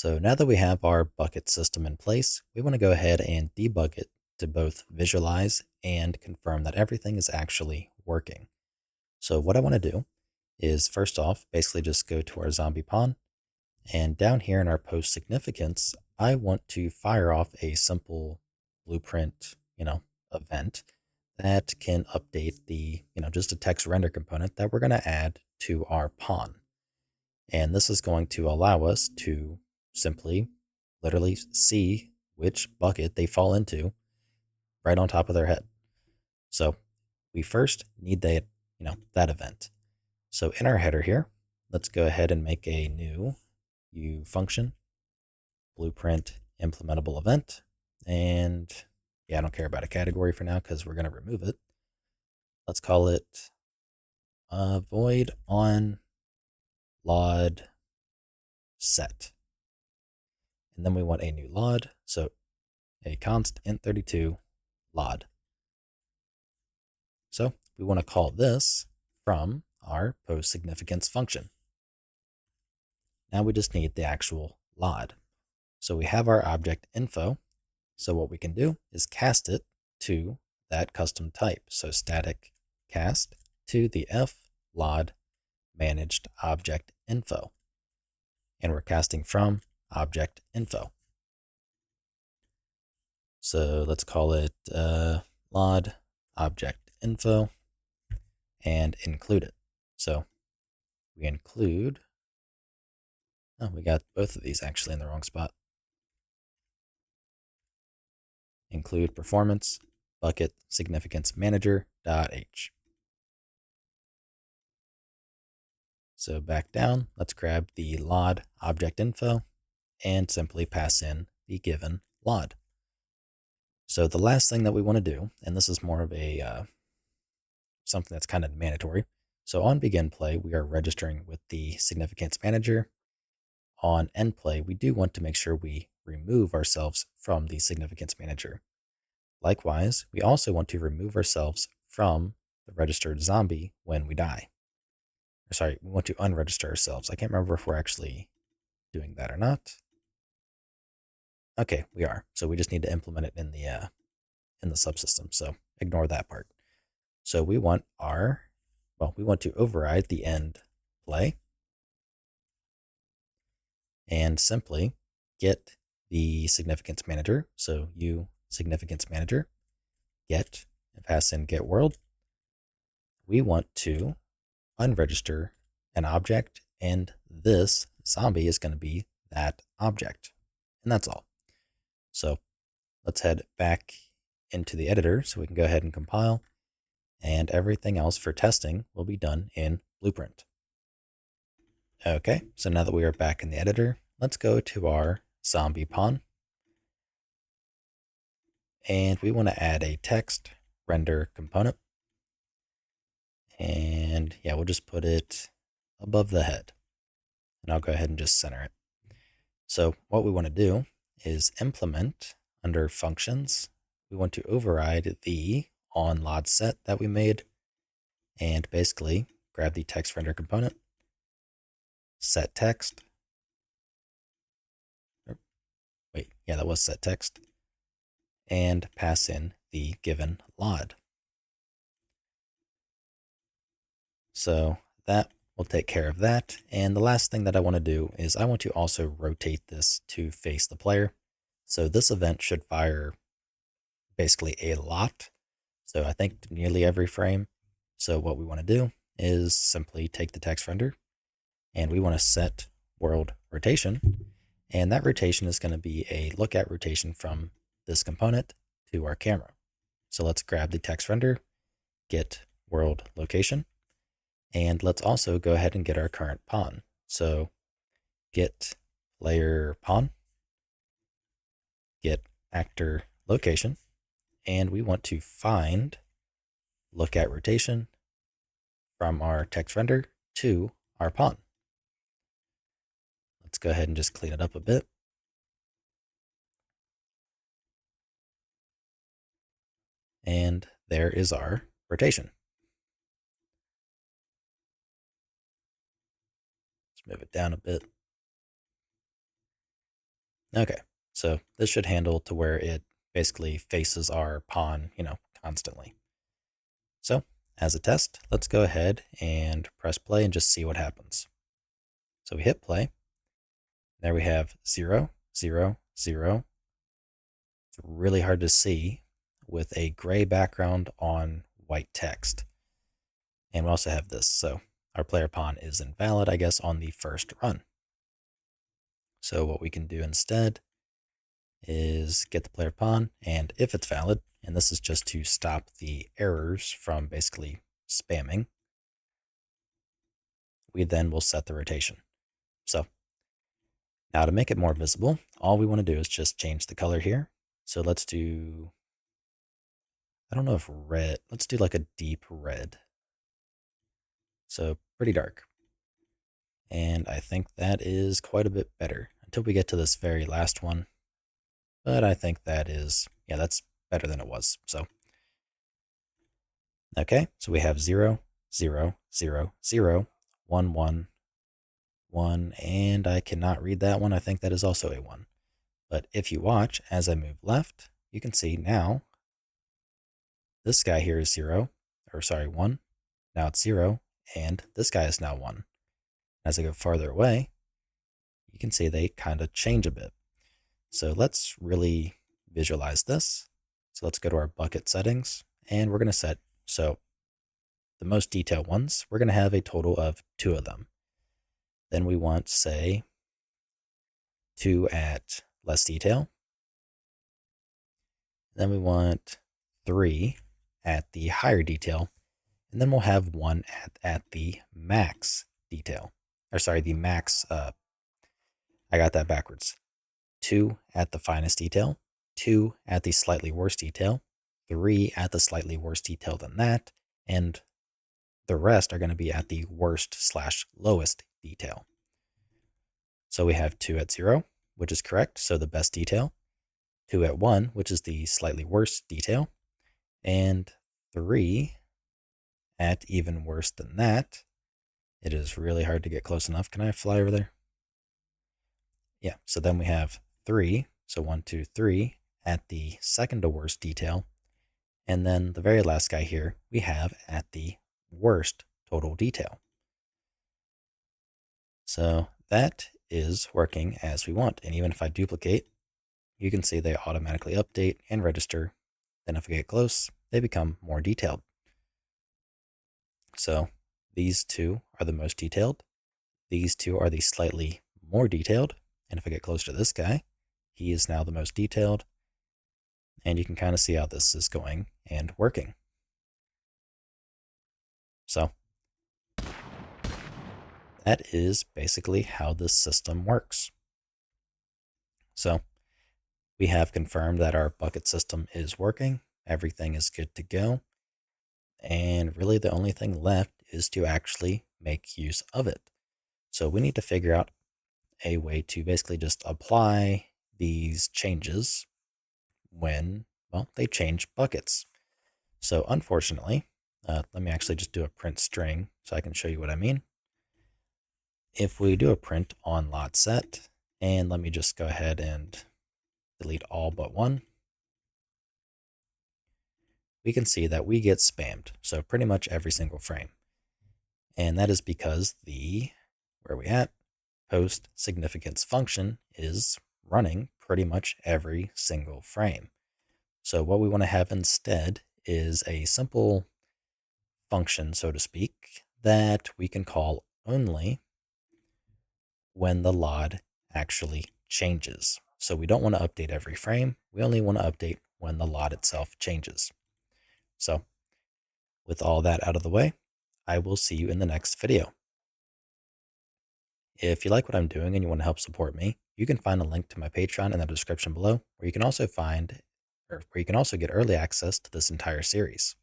So now that we have our bucket system in place, we want to go ahead and debug it to both visualize and confirm that everything is actually working. So what I want to do is first off, basically just go to our zombie pawn, and down here in our post significance, I want to fire off a simple blueprint, event that can update the, just a text render component that we're going to add to our pawn. And this is going to allow us to simply literally see which bucket they fall into right on top of their head. So we first need that event. So in our header here, let's go ahead and make a new U function, blueprint implementable event. And yeah, I don't care about a category for now because we're going to remove it. Let's call it void on LOD set. And then we want a new LOD. So a const int32 LOD. So we want to call this from our post significance function. Now we just need the actual LOD. So we have our object info. So what we can do is cast it to that custom type. So static cast to the f LOD managed object info. And we're casting from object info. So let's call it LOD object info and include it. So we include, oh, we got both of these actually in the wrong spot. Include performance bucket significance manager.h. So back down, let's grab the LOD object info and simply pass in the given LOD. So the last thing that we want to do, and this is more of a something that's kind of mandatory. So on begin play, we are registering with the significance manager. On end play, we do want to make sure we remove ourselves from the significance manager. Likewise, we also want to remove ourselves from the registered zombie when we die. Sorry, we want to unregister ourselves. I can't remember if we're actually doing that or not. Okay, we are. So we just need to implement it in the subsystem. So ignore that part. So we want we want to override the end play and simply get the significance manager. So U significance manager get and pass in get world. We want to unregister an object, and this zombie is going to be that object. And that's all. So let's head back into the editor so we can go ahead and compile, and everything else for testing will be done in Blueprint. Okay, so now that we are back in the editor, let's go to our zombie pawn. And we want to add a text render component. And yeah, we'll just put it above the head. And I'll go ahead and just center it. So what we want to do is implement under functions. We want to override the on LOD set that we made and basically grab the text render component, set text. Wait, yeah, that was set text. And pass in the given LOD. So that will take care of that. And the last thing that I want to do is I want to also rotate this to face the player. So this event should fire basically a lot. So I think nearly every frame. So what we want to do is simply take the text render and we want to set world rotation. And that rotation is going to be a look at rotation from this component to our camera. So let's grab the text render, get world location, and let's also go ahead and get our current pawn. So get player pawn, get actor location, and we want to find look at rotation from our text render to our pawn. Let's go ahead and just clean it up a bit. And there is our rotation. Let's move it down a bit. Okay, so this should handle to where it basically faces our pawn, constantly. So as a test, let's go ahead and press play and just see what happens. So we hit play. There we have 0, 0, 0. It's really hard to see with a gray background on white text. And we also have this, so our player pawn is invalid, I guess, on the first run. So what we can do instead is get the player pawn, and if it's valid, and this is just to stop the errors from basically spamming, we then will set the rotation. So now to make it more visible, all we want to do is just change the color here. So let's do, I don't know if red, let's do like a deep red. So pretty dark. And I think that is quite a bit better until we get to this very last one. But I think that is, yeah, that's better than it was. So, okay, so we have 0, 0, 0, 0, 1, 1, 1, and I cannot read that one. I think that is also a 1. But if you watch, as I move left, you can see now this guy here is 0, or sorry, 1. Now it's 0, and this guy is now 1. As I go farther away, you can see they kind of change a bit. So let's really visualize this. So let's go to our bucket settings, and we're going to set, so the most detailed ones, we're going to have a total of 2 of them. Then we want, say, 2 at less detail. Then we want 3 at the higher detail. And then we'll have 1 at the max detail. Or sorry, the max, I got that backwards. 2 at the finest detail, 2 at the slightly worse detail, 3 at the slightly worse detail than that, and the rest are going to be at the worst/lowest detail. So we have 2 at 0, which is correct, so the best detail, 2 at 1, which is the slightly worse detail, and 3 at even worse than that. It is really hard to get close enough. Can I fly over there? Yeah, so then we have 3, so 1, 2, 3 at the second to worst detail, and then the very last guy here we have at the worst total detail. So that is working as we want, and even if I duplicate, you can see they automatically update and register. Then if I get close, they become more detailed. So these 2 are the most detailed. These 2 are the slightly more detailed. And if I get close to this guy, he is now the most detailed. And you can kind of see how this is going and working. So that is basically how this system works. So we have confirmed that our bucket system is working. Everything is good to go. And really the only thing left is to actually make use of it. So we need to figure out a way to basically just apply these changes when, well, they change buckets. So unfortunately, let me actually just do a print string so I can show you what I mean. If we do a print on lot set, and let me just go ahead and delete all but 1, we can see that we get spammed. So pretty much every single frame. And that is because where are we at? Post significance function is running pretty much every single frame. So what we want to have instead is a simple function, so to speak, that we can call only when the LOD actually changes. So we don't want to update every frame. We only want to update when the LOD itself changes. So with all that out of the way, I will see you in the next video. If you like what I'm doing and you want to help support me, you can find a link to my Patreon in the description below, where you can also get early access to this entire series.